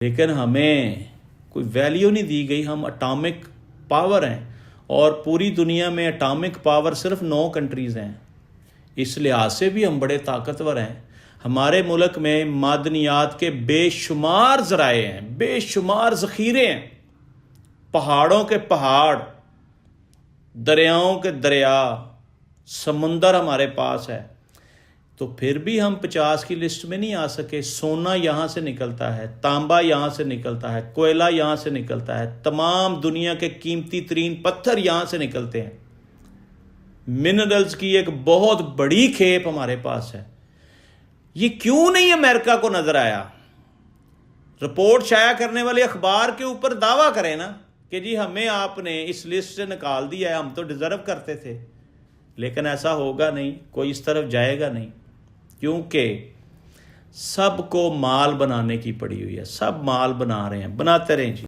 लेकिन हमें कोई वैल्यू नहीं दी गई। हम एटॉमिक पावर हैं और पूरी दुनिया में एटॉमिक पावर सिर्फ 9 कंट्रीज़ हैं। इस लिहाज से भी हम बड़े ताकतवर हैं। हमारे मुल्क में मादनियात के बेशुमार ज़राए हैं, बेशुमार ज़ख़ीरे हैं, पहाड़ों के पहाड़, दरियाओं के दरिया, समुंदर हमारे पास है। तो फिर भी हम 50 की लिस्ट में नहीं आ सके। सोना यहाँ से निकलता है, तांबा यहाँ से निकलता है, कोयला यहाँ से निकलता है, तमाम दुनिया के कीमती तरीन पत्थर यहाँ से निकलते हैं। मिनरल्स की एक बहुत बड़ी खेप हमारे पास है। ये क्यों नहीं अमेरिका को नजर आया? रिपोर्ट शाया करने वाले अखबार के ऊपर दावा करें ना कि जी हमें आपने इस लिस्ट से निकाल दिया है, हम तो डिजर्व करते थे। लेकिन ऐसा होगा नहीं, कोई इस तरफ जाएगा नहीं, क्योंकि सबको माल बनाने की पड़ी हुई है। सब माल बना रहे हैं, बनाते रहें जी।